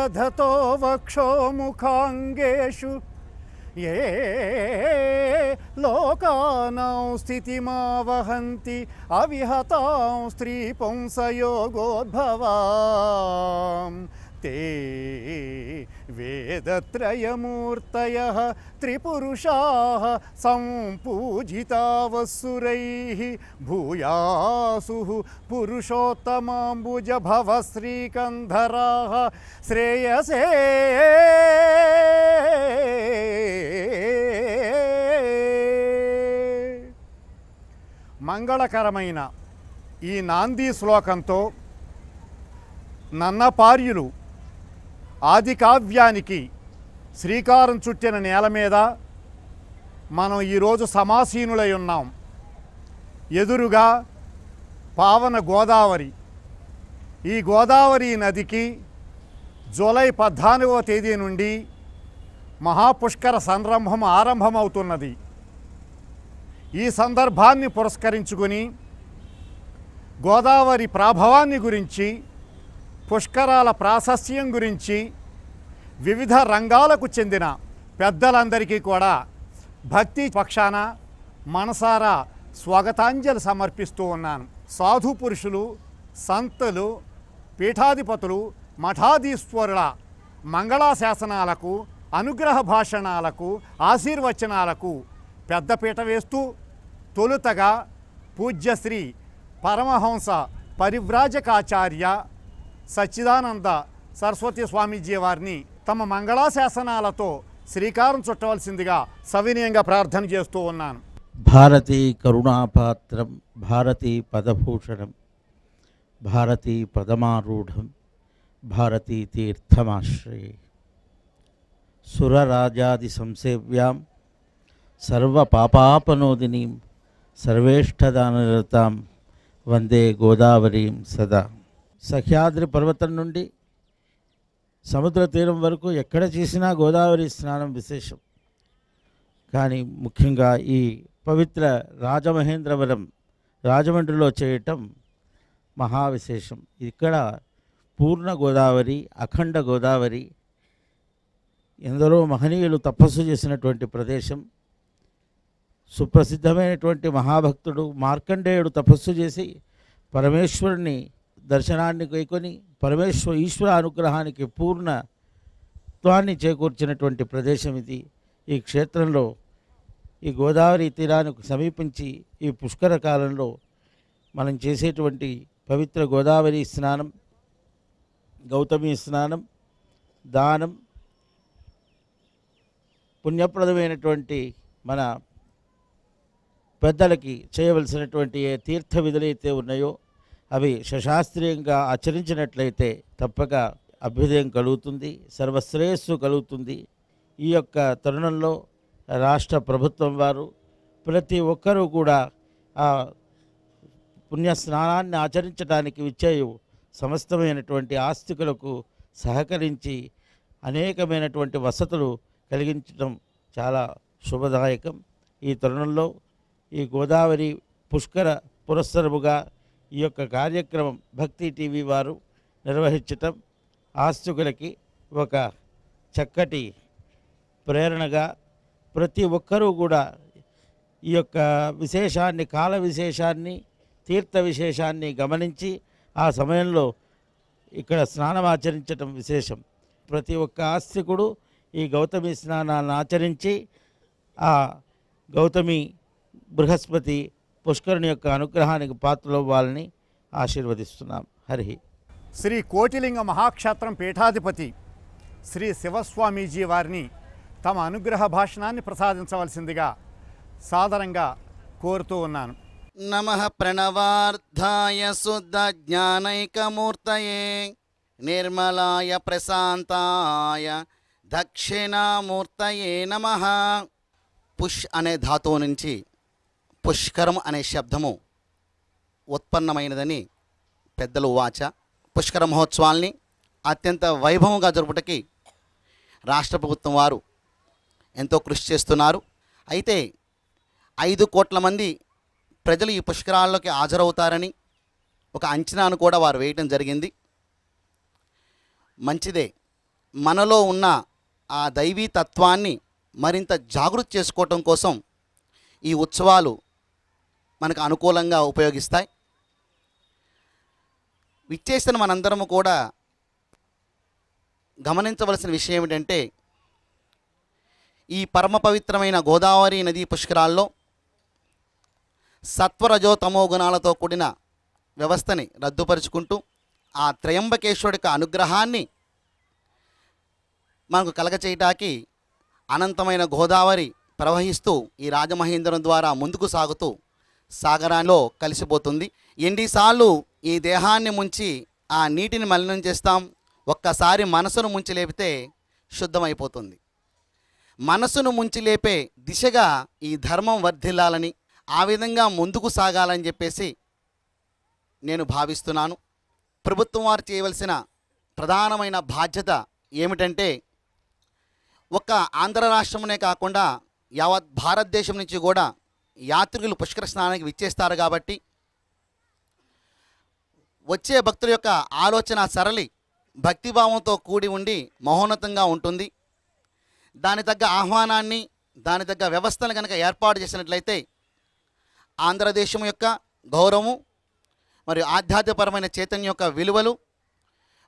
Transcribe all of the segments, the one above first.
दधतो वक्षोमुखाङ्गेषु ये लोकानां स्थितिमावहन्ति अविहतां स्त्रीपुंसयोगोद्भवां ते वेदत्रयमूर्तयः त्रिपुरुषाः सम्पूजितावसुरैः भूयासुः पुरुषोत्तमाम्बुजभवः श्रीकन्धराः श्रेयसे మంగళకరమైన ఈ నాంది శ్లోకంతో నన్నపార్యులు ఆది కావ్యానికి శ్రీకారం చుట్టిన నేల మీద మనం ఈరోజు సమాసీనులై ఉన్నాం. ఎదురుగా పావన గోదావరి. ఈ గోదావరి నదికి జూలై 14వ తేదీ నుండి మహాపుష్కర సంరంభం ఆరంభమవుతున్నది. ఈ సందర్భాన్ని పురస్కరించుకొని గోదావరి ప్రాభవాన్ని గురించి, పుష్కరాల ప్రాశస్త్యం గురించి వివిధ రంగాలకు చెందిన పెద్దలందరికీ కూడా భక్తి పక్షాన మనసారా స్వాగతాంజలి సమర్పిస్తూ ఉన్నాను. సాధు పురుషులు, సంతులు, పీఠాధిపతులు, మఠాధీశ్వరుల మంగళాశాసనాలకు, అనుగ్రహ భాషణాలకు, ఆశీర్వచనాలకు పెద్దపీట వేస్తూ తొలుతగా పూజ్యశ్రీ పరమహంస పరివ్రాజకాచార్య సచ్చిదానంద సరస్వతి స్వామీజీ వారిని తమ మంగళాశాసనాలతో శ్రీకారం చుట్టవలసిందిగా సవినయంగా ప్రార్థన చేస్తూ ఉన్నాను. భారతీ కరుణాపాత్రం, భారతీ పదభూషణం, భారతీ పదమారూఢం, భారతీ తీర్థమాశ్రయే. సురరాజాది సంసేవ్యాం సర్వ పాపాపనోదినీం సర్వేష్టదానరతాం వందే గోదావరీం సదా. సహ్యాద్రి పర్వతం నుండి సముద్ర తీరం వరకు ఎక్కడ చేసినా గోదావరి స్నానం విశేషం. కానీ ముఖ్యంగా ఈ పవిత్ర రాజమహేంద్రవరం రాజమండ్రిలో చేయటం మహావిశేషం. ఇక్కడ పూర్ణ గోదావరి, అఖండ గోదావరి, ఎందరో మహనీయులు తపస్సు చేసినటువంటి ప్రదేశం. సుప్రసిద్ధమైనటువంటి మహాభక్తుడు మార్కండేయుడు తపస్సు చేసి పరమేశ్వరుని దర్శనాన్ని కైకొని ఈశ్వర అనుగ్రహానికి పూర్ణత్వాన్ని చేకూర్చినటువంటి ప్రదేశం ఇది. ఈ క్షేత్రంలో ఈ గోదావరి తీరానికి సమీపించి ఈ పుష్కర కాలంలో మనం చేసేటువంటి పవిత్ర గోదావరి స్నానం, గౌతమి స్నానం, దానం, పుణ్యప్రదమైనటువంటి మన పెద్దలకి చేయవలసినటువంటి ఏ తీర్థ విధులైతే ఉన్నాయో అవి శశాస్త్రీయంగా ఆచరించినట్లయితే తప్పక అభ్యుదయం కలుగుతుంది, సర్వశ్రేయస్సు కలుగుతుంది. ఈ యొక్క తరుణంలో రాష్ట్ర ప్రభుత్వం వారు ప్రతి ఒక్కరూ కూడా ఆ పుణ్య స్నానాన్ని ఆచరించడానికి విచ్చేయు సమస్తమైనటువంటి ఆస్తికులకు సహకరించి అనేకమైనటువంటి వసతులు కలిగించడం చాలా శుభదాయకం. ఈ తరుణంలో ఈ గోదావరి పుష్కర పురస్సరముగా ఈ యొక్క కార్యక్రమం భక్తి టీవీ వారు నిర్వహించటం ఆస్తికులకి ఒక చక్కటి ప్రేరణగా ప్రతి ఒక్కరూ కూడా ఈ యొక్క విశేషాన్ని, కాల విశేషాన్ని, తీర్థ విశేషాన్ని గమనించి ఆ సమయంలో ఇక్కడ స్నానం ఆచరించటం విశేషం. ప్రతి ఒక్క ఆస్తికుడు ఈ గౌతమి స్నానాన్ని ఆచరించి ఆ గౌతమి బృహస్పతి పుష్కరుని యొక్క అనుగ్రహానికి పాత్రలవ్వాలని ఆశీర్వదిస్తున్నాం. హరి. శ్రీ కోటిలింగ మహాక్షేత్రం పీఠాధిపతి శ్రీ శివస్వామీజీ వారిని తమ అనుగ్రహ భాషణాన్ని ప్రసాదించవలసిందిగా సాదరంగా కోరుతూ ఉన్నాను. నమః ప్రణవార్థాయ శుద్ధ జ్ఞానైకమూర్తయే నిర్మలాయ ప్రశాంతాయ దక్షిణామూర్తయే నమః. పుష్ అనే ధాతువు నుంచి పుష్కరం అనే శబ్దము ఉత్పన్నమైనదని పెద్దలు వాచ. పుష్కర మహోత్సవాల్ని అత్యంత వైభవంగా జరుపుటకి రాష్ట్ర ప్రభుత్వం వారు ఎంతో కృషి చేస్తున్నారు. అయితే 5 కోట్ల మంది ప్రజలు ఈ పుష్కరాల్లోకి హాజరవుతారని ఒక అంచనాను కూడా వారు వేయటం జరిగింది. మంచిదే. మనలో ఉన్న ఆ దైవీ తత్వాన్ని మరింత జాగృతి చేసుకోవటం కోసం ఈ ఉత్సవాలు మనకు అనుకూలంగా ఉపయోగిస్తాయి. విచ్చేసిన మనందరము కూడా గమనించవలసిన విషయం ఏమిటంటే, ఈ పరమ పవిత్రమైన గోదావరి నదీ పుష్కరాల్లో సత్వరజో తమో గుణాలతో కూడిన వ్యవస్థని రద్దుపరుచుకుంటూ ఆ త్రయంబకేశ్వరుడి యొక్క అనుగ్రహాన్ని మనకు కలగచేయటానికి అనంతమైన గోదావరి ప్రవహిస్తూ ఈ రాజమహేంద్రం ద్వారా ముందుకు సాగుతూ సాగరాల్లో కలిసిపోతుంది. ఎన్నిసార్లు ఈ దేహాన్ని ముంచి ఆ నీటిని మలినం చేస్తాం, ఒక్కసారి మనసును ముంచి లేపితే శుద్ధమైపోతుంది. మనసును ముంచి లేపే దిశగా ఈ ధర్మం వర్ధిల్లాలని, ఆ విధంగా ముందుకు సాగాలని చెప్పేసి నేను భావిస్తున్నాను. ప్రభుత్వం వారు చేయవలసిన ప్రధానమైన బాధ్యత ఏమిటంటే, ఒక్క ఆంధ్ర రాష్ట్రమునే కాకుండా యావత్ భారతదేశం నుంచి కూడా యాత్రికులు పుష్కర స్నానానికి విచ్చేస్తారు కాబట్టి వచ్చే భక్తుల యొక్క ఆలోచన సరళి భక్తిభావంతో కూడి ఉండి మహోన్నతంగా ఉంటుంది. దాని తగ్గ ఆహ్వానాన్ని, దాని తగ్గ వ్యవస్థను కనుక ఏర్పాటు చేసినట్లయితే ఆంధ్రదేశం యొక్క గౌరవము మరియు ఆధ్యాత్మికపరమైన చైతన్యం యొక్క విలువలు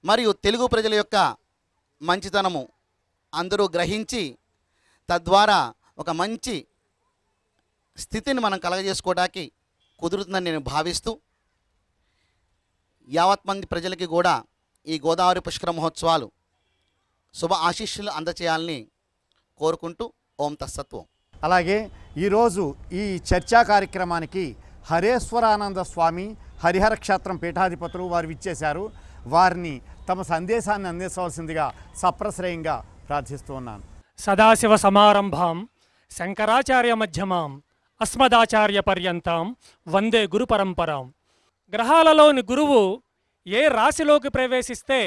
మరియు తెలుగు ప్రజల యొక్క మంచితనము అందరూ గ్రహించి తద్వారా ఒక మంచి స్థితిని మనం కలగజేసుకోవడానికి కుదురుతుందని నేను భావిస్తూ, యావత్ మంది ప్రజలకి కూడా ఈ గోదావరి పుష్కర మహోత్సవాలు శుభ ఆశీస్సులు అందచేయాలని కోరుకుంటూ ఓం తత్సత్వం. అలాగే ఈరోజు ఈ చర్చా కార్యక్రమానికి హరేశ్వరానంద స్వామి హరిహర క్షేత్రం పీఠాధిపతులు వారు విచ్చేశారు. వారిని తమ సందేశాన్ని అందించవలసిందిగా సప్రశ్రయంగా ప్రార్థిస్తూ ఉన్నాను. సదాశివ సమారంభాం శంకరాచార్య మధ్యమాం అస్మదాచార్య పర్యంతం వందే గురు పరంపరాం. గ్రహాలలోని గురువు ఏ రాశిలోకి ప్రవేశిస్తే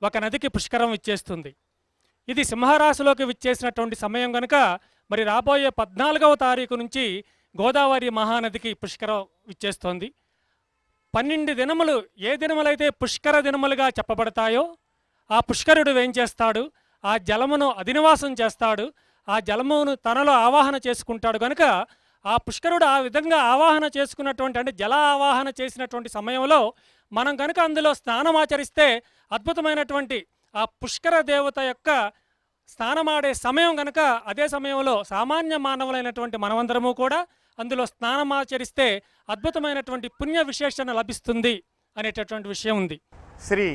ఒక నదికి పుష్కరం ఇచ్చేస్తుంది. ఇది సింహరాశిలోకి విచ్చేసినటువంటి సమయం కనుక మరి రాబోయే 14వ తారీఖు నుంచి గోదావరి మహానదికి పుష్కరం ఇచ్చేస్తోంది. 12 దినములు ఏ దినములైతే పుష్కర దినములుగా చెప్పబడతాయో ఆ పుష్కరుడు ఏం చేస్తాడు, ఆ జలమును అధినివాసం చేస్తాడు, ఆ జలమును తనలో ఆవాహన చేసుకుంటాడు. కనుక ఆ పుష్కరుడు ఆ విధంగా ఆవాహన చేసుకున్నటువంటి, అంటే జల ఆవాహన చేసినటువంటి సమయంలో మనం కనుక అందులో స్నానం ఆచరిస్తే అద్భుతమైనటువంటి ఆ పుష్కర దేవత యొక్క స్నానమాడే సమయం కనుక అదే సమయంలో సామాన్య మానవులైనటువంటి మనమందరము కూడా అందులో స్నానమాచరిస్తే అద్భుతమైనటువంటి పుణ్య విశేషణ లభిస్తుంది అనేటటువంటి విషయం ఉంది. శ్రీ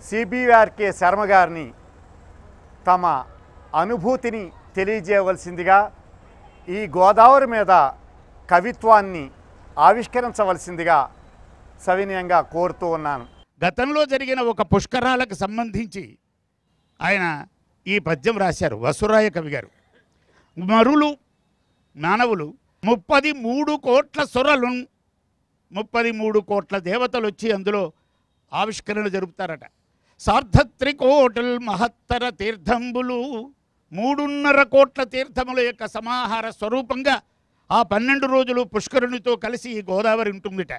సిబిఆర్కే శర్మ గారిని తమ అనుభూతిని తెలియజేయవలసిందిగా, ఈ గోదావరి మీద కవిత్వాన్ని ఆవిష్కరించవలసిందిగా సవినయంగా కోరుతూ ఉన్నాను. గతంలో జరిగిన ఒక పుష్కరాలకు సంబంధించి ఆయన ఈ పద్యం రాశారు వసురాయ కవి గారు. మరులు మానవులు 33 కోట్ల సురలు, 33 కోట్ల దేవతలు వచ్చి అందులో ఆవిష్కరణ జరుపుతారట. సార్ధత్రికోటల్ మహత్తర తీర్థంబులు, 3.5 కోట్ల తీర్థముల యొక్క సమాహార స్వరూపంగా ఆ 12 రోజులు పుష్కరునితో కలిసి ఈ గోదావరి ఉంటుందిట.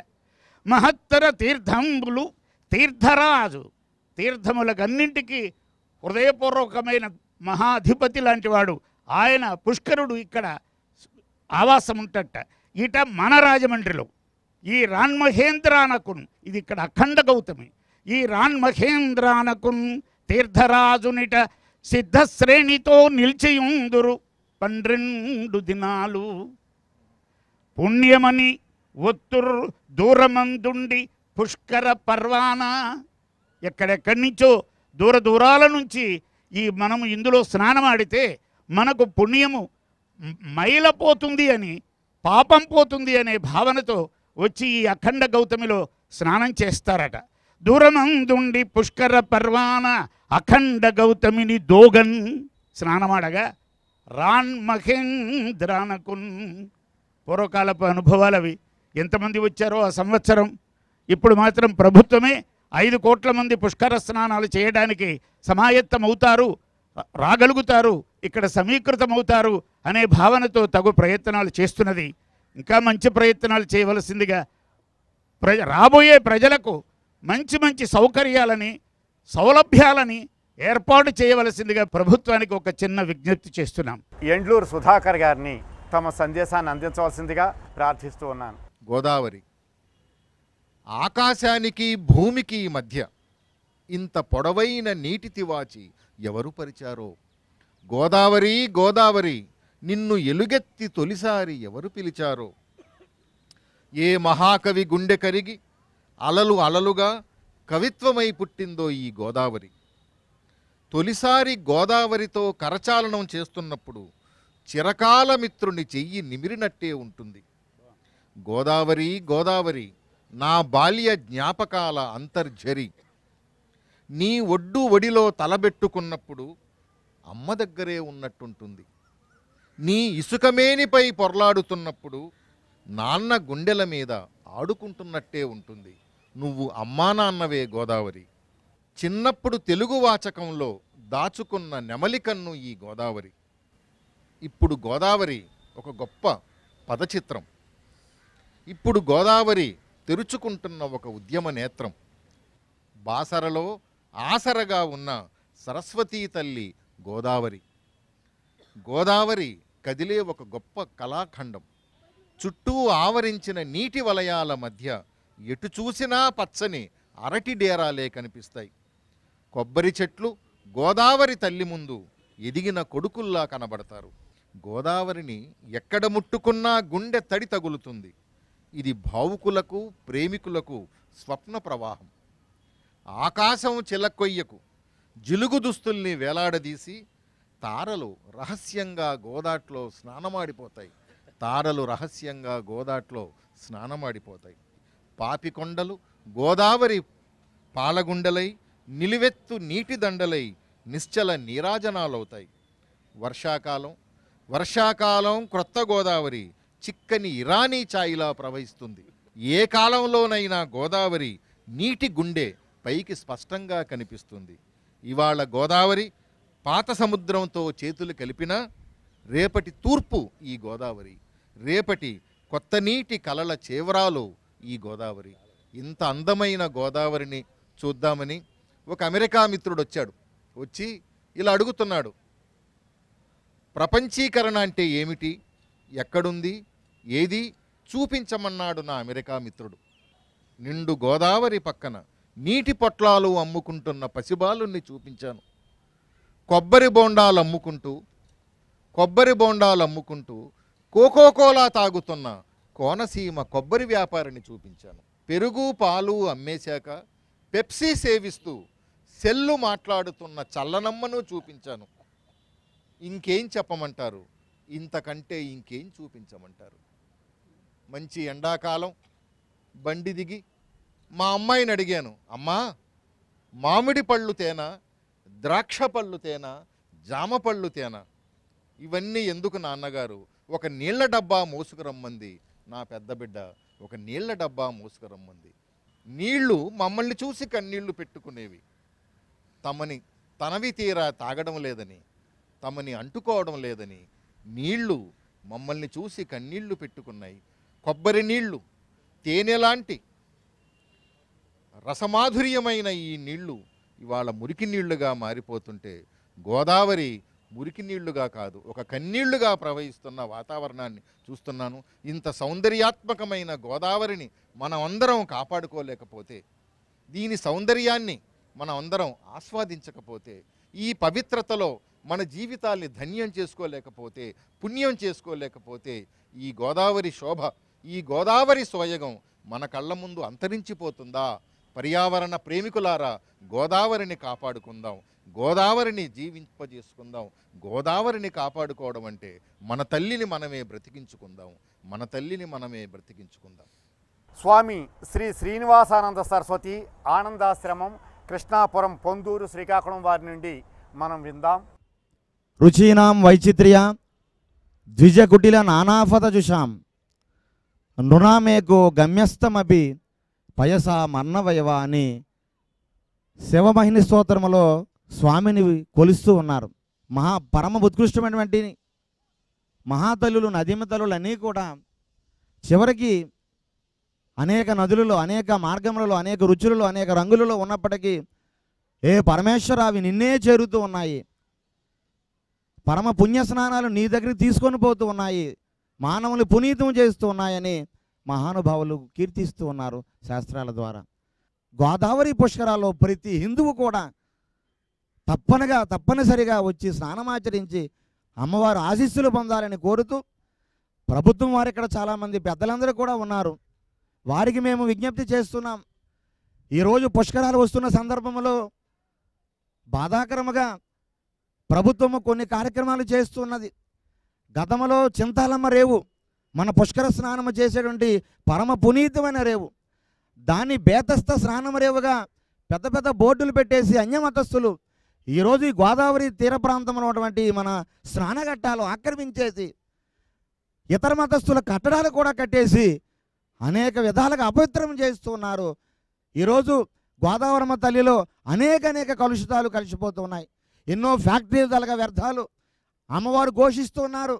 మహత్తర తీర్థంబులు, తీర్థరాజు, తీర్థములకన్నింటికీ హృదయపూర్వకమైన మహాధిపతి లాంటివాడు ఆయన. పుష్కరుడు ఇక్కడ ఆవాసం ఉంటట. ఇట మన రాజమండ్రిలో ఈ రాన్మహేంద్రానకున్, ఇది ఇక్కడ అఖండ గౌతమి, ఈ రాన్మహేంద్రానకున్ తీర్థరాజునిట సిద్ధశ్రేణితో నిలిచియుందురు 12 దినాలు. పుణ్యమని ఒత్తురు దూరమందుండి పుష్కర పర్వాన, ఎక్కడెక్కడి నుంచో దూర దూరాల నుంచి ఈ మనము ఇందులో స్నానం ఆడితే మనకు పుణ్యము మైలపోతుంది అని, పాపం పోతుంది అనే భావనతో వచ్చి ఈ అఖండ గౌతమిలో స్నానం చేస్తారట. దూరమందుండి పుష్కర పర్వాన అఖండ గౌతమిని దోగన్ స్నానమాడగా రాన్ మహేంద్రానకున్. పూర్వకాలపు అనుభవాలు అవి. ఎంతమంది వచ్చారో ఆ సంవత్సరం. ఇప్పుడు మాత్రం ప్రభుత్వమే 5 కోట్ల మంది పుష్కర స్నానాలు చేయడానికి సమాయత్తమవుతారు, రాగలుగుతారు, ఇక్కడ సమీకృతమవుతారు అనే భావనతో తగు ప్రయత్నాలు చేస్తున్నది. ఇంకా మంచి ప్రయత్నాలు చేయవలసిందిగా రాబోయే ప్రజలకు మంచి మంచి సౌకర్యాలని, సౌలభ్యాలని ఏర్పాటు చేయవలసిందిగా ప్రభుత్వానికి ఒక చిన్న విజ్ఞప్తి చేస్తున్నాం. ఎండ్లూరు సుధాకర్ గారిని తమ సందేశాన్ని అందించవలసిందిగా ప్రార్థిస్తూ ఉన్నాను. గోదావరి ఆకాశానికి భూమికి మధ్య ఇంత పొడవైన నీటి తివాచి ఎవరు పరిచారో? గోదావరి గోదావరి నిన్ను ఎలుగెత్తి తొలిసారి ఎవరు పిలిచారో? ఏ మహాకవి గుండె కరిగి అలలు అలలుగా కవిత్వమై పుట్టిందో ఈ గోదావరి. తొలిసారి గోదావరితో కరచాలనం చేస్తున్నప్పుడు చిరకాల మిత్రుని చెయ్యి నిమిరినట్టే ఉంటుంది. గోదావరి గోదావరి నా బాల్య జ్ఞాపకాల అంతర్ఝరి. నీ ఒడ్డు ఒడిలో తలబెట్టుకున్నప్పుడు అమ్మ దగ్గరే ఉన్నట్టుంటుంది. నీ ఇసుకమేనిపై పొర్లాడుతున్నప్పుడు నాన్న గుండెల మీద ఆడుకుంటున్నట్టే ఉంటుంది. నువ్వు అమ్మా నాన్నవే గోదావరి. చిన్నప్పుడు తెలుగు వాచకంలో దాచుకున్న నెమలికన్ను ఈ గోదావరి. ఇప్పుడు గోదావరి ఒక గొప్ప పదచిత్రం. ఇప్పుడు గోదావరి తెరుచుకుంటున్న ఒక ఉద్యమ నేత్రం. బాసరలో ఆసరగా ఉన్న సరస్వతీ తల్లి గోదావరి. గోదావరి కదిలే ఒక గొప్ప కళాఖండం. చుట్టూ ఆవరించిన నీటి వలయాల మధ్య ఎటు చూసినా పచ్చని అరటి డేరాలే కనిపిస్తాయి. కొబ్బరి చెట్లు గోదావరి తల్లి ముందు ఎదిగిన కొడుకుల్లా కనబడతారు. గోదావరిని ఎక్కడ ముట్టుకున్నా గుండె తడి తగులుతుంది. ఇది భావుకులకు ప్రేమికులకు స్వప్న ప్రవాహం. ఆకాశం చిలకొయ్యకు జిలుగు దుస్తుల్ని వేలాడదీసి తారలు రహస్యంగా గోదాట్లో స్నానమాడిపోతాయి. తారలు రహస్యంగా గోదాట్లో స్నానమాడిపోతాయి. పాపికొండలు గోదావరి పాలగుండలై నిలువెత్తు నీటి దండలై నిశ్చల నీరాజనాలవుతాయి. వర్షాకాలం క్రొత్త గోదావరి చిక్కని ఇరానీ ఛాయిలా ప్రవహిస్తుంది. ఏ కాలంలోనైనా గోదావరి నీటి గుండె పైకి స్పష్టంగా కనిపిస్తుంది. ఇవాళ గోదావరి పాత సముద్రంతో చేతులు కలిపినా రేపటి తూర్పు ఈ గోదావరి. రేపటి కొత్త నీటి కలల చేవరాలు ఈ గోదావరి. ఇంత అందమైన గోదావరిని చూద్దామని ఒక అమెరికా మిత్రుడు వచ్చి ఇలా అడుగుతున్నాడు, ప్రపంచీకరణ అంటే ఏమిటి, ఎక్కడుంది, ఏది చూపించమన్నాడు నా అమెరికా మిత్రుడు. నిండు గోదావరి పక్కన నీటి పొట్లాలు అమ్ముకుంటున్న పసిబాలుని చూపించాను. కొబ్బరి బోండాలు అమ్ముకుంటూ కోకోకోలా తాగుతున్న కోనసీమ కొబ్బరి వ్యాపారిని చూపించాను. పెరుగు పాలు అమ్మేశాక పెప్సీ సేవిస్తూ సెల్లు మాట్లాడుతున్న చల్లనమ్మను చూపించాను. ఇంకేం చెప్పమంటారు, ఇంతకంటే ఇంకేం చూపించమంటారు? మంచి ఎండాకాలం బండి దిగి మా అమ్మాయిని అడిగాను, అమ్మా మామిడి పళ్ళు తేనా, ద్రాక్ష పళ్ళు తేనా, జామ పళ్ళు తేనా? ఇవన్నీ ఎందుకు నాన్నగారు? ఒక నీళ్ల డబ్బా మోసుకురమ్మంది నా పెద్ద బిడ్డ, ఒక నీళ్ల డబ్బా మోసుకురమ్మంది. నీళ్లు మమ్మల్ని చూసి కన్నీళ్లు పెట్టుకునేవి. తనవి తీరా తాగడం లేదని, తమని అంటుకోవడం లేదని నీళ్లు మమ్మల్ని చూసి కన్నీళ్లు పెట్టుకున్నాయి. కొబ్బరి నీళ్లు తేనెలాంటి రసమాధుర్యమైన ఈ నీళ్లు ఇవాళ మురికి నీళ్లుగా మారిపోతుంటే గోదావరి మురికి నీళ్లుగా కాదు, ఒక కన్నీళ్లుగా ప్రవహిస్తున్న వాతావరణాన్ని చూస్తున్నాను. ఇంత సౌందర్యాత్మకమైన గోదావరిని మనం అందరం కాపాడుకోలేకపోతే, దీని సౌందర్యాన్ని మనం అందరం ఆస్వాదించకపోతే, ఈ పవిత్రతలో మన జీవితాల్ని ధన్యం చేసుకోలేకపోతే, పుణ్యం చేసుకోలేకపోతే, ఈ గోదావరి శోభ, ఈ గోదావరి సోయగం మన కళ్ళ ముందు అంతరించిపోతుందా? పర్యావరణ ప్రేమికులారా, గోదావరిని కాపాడుకుందాం, గోదావరిని జీవింపజేసుకుందాం. గోదావరిని కాపాడుకోవడం అంటే మన తల్లిని మనమే బ్రతికించుకుందాం, మన తల్లిని మనమే బ్రతికించుకుందాం. స్వామి శ్రీ శ్రీనివాసానంద సరస్వతి ఆనందాశ్రమం, కృష్ణాపురం, పొందూరు, శ్రీకాకుళం వారి నుండి మనం విందాం. రుచీనాం వైచిత్ర్య ద్విజకుటిల నానాఫతజుషాం నృణామేకో గమ్యస్థమపి పయసా మన్నవయవ అని శివమహిని స్తోత్రములో స్వామిని కొలుస్తూ ఉన్నారు. పరమ ఉత్కృష్టమైనటువంటి మహాతల్లులు, నదీమ తల్లులు అన్నీ కూడా చివరికి అనేక నదులలో, అనేక మార్గములలో, అనేక రుచులలో, అనేక రంగులలో ఉన్నప్పటికీ ఏ పరమేశ్వర అవి నిన్నే చేరుతూ ఉన్నాయి. పరమ పుణ్య స్నానాలు నీ దగ్గరికి తీసుకొని పోతూ ఉన్నాయి, మానవులు పునీతం చేస్తూ ఉన్నాయని మహానుభావులు కీర్తిస్తూ ఉన్నారు శాస్త్రాల ద్వారా. గోదావరి పుష్కరాల్లో ప్రతి హిందువు కూడా తప్పనిసరిగా వచ్చి స్నానమాచరించి అమ్మవారు ఆశీస్సులు పొందాలని కోరుతూ, ప్రభుత్వం వారు ఇక్కడ చాలామంది పెద్దలందరూ కూడా ఉన్నారు, వారికి మేము విజ్ఞప్తి చేస్తున్నాం. ఈరోజు పుష్కరాలు వస్తున్న సందర్భంలో బాధాకరముగా ప్రభుత్వము కొన్ని కార్యక్రమాలు చేస్తున్నది. గతంలో చింతాలమ్మ రేవు మన పుష్కర స్నానము చేసేటువంటి పరమ పునీతమైన రేవు, దాన్ని బేతస్థ స్నానం రేవుగా పెద్ద పెద్ద బోర్డులు పెట్టేసి అన్యమతస్థులు ఈరోజు ఈ గోదావరి తీర ప్రాంతంలో ఉన్నటువంటి మన స్నానఘట్టాలు ఆక్రమించేసి ఇతర మతస్థుల కట్టడాలు కూడా కట్టేసి అనేక విధాలుగా అపవిత్రం చేస్తూ ఉన్నారు. ఈరోజు గోదావరమ్మ తల్లిలో అనేక కలుషితాలు కలిసిపోతూ ఉన్నాయి. ఎన్నో ఫ్యాక్టరీలుగా వ్యర్థాలు అమ్మవారు ఘోషిస్తూ ఉన్నారు.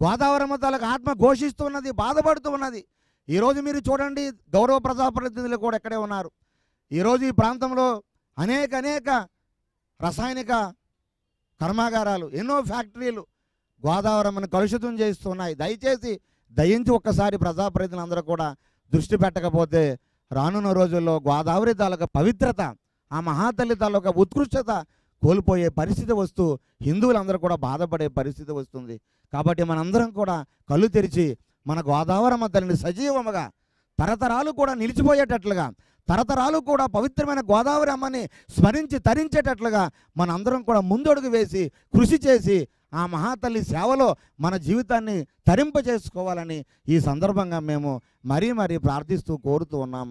గోదావరమ్మ తల్లికి ఆత్మ ఘోషిస్తూ ఉన్నది, బాధపడుతూ ఉన్నది. ఈరోజు మీరు చూడండి, గౌరవ ప్రజాప్రతినిధులు కూడా ఇక్కడే ఉన్నారు. ఈరోజు ఈ ప్రాంతంలో అనేక రసాయనిక కర్మాగారాలు, ఎన్నో ఫ్యాక్టరీలు గోదావరమ్మను కలుషితం చేస్తున్నాయి. దయచేసి దయించి ఒక్కసారి ప్రజాప్రతినిధులందరూ కూడా దృష్టి పెట్టకపోతే రానున్న రోజుల్లో గోదావరి తాలూకా పవిత్రత, ఆ మహాతల్లి తాలూకా ఉత్కృష్టత కోల్పోయే పరిస్థితి వస్తూ హిందువులందరూ కూడా బాధపడే పరిస్థితి వస్తుంది. కాబట్టి మనందరం కూడా కళ్ళు తెరిచి మన గోదావరమ్మ తల్లిని సజీవముగా తరతరాలు కూడా నిలిచిపోయేటట్లుగా, తరతరాలు కూడా పవిత్రమైన గోదావరి అమ్మని స్మరించి తరించేటట్లుగా మనందరం కూడా ముందడుగు వేసి కృషి చేసి ఆ మహాతల్లి సేవలో మన జీవితాన్ని తరింపజేసుకోవాలని ఈ సందర్భంగా మేము మరీ ప్రార్థిస్తూ కోరుతూ ఉన్నాం.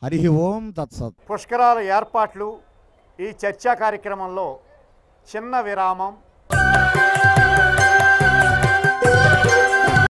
హరి ఓం తత్సత్. పుష్కరాల ఏర్పాట్లు, ఈ చర్చా కార్యక్రమంలో చిన్న విరామం.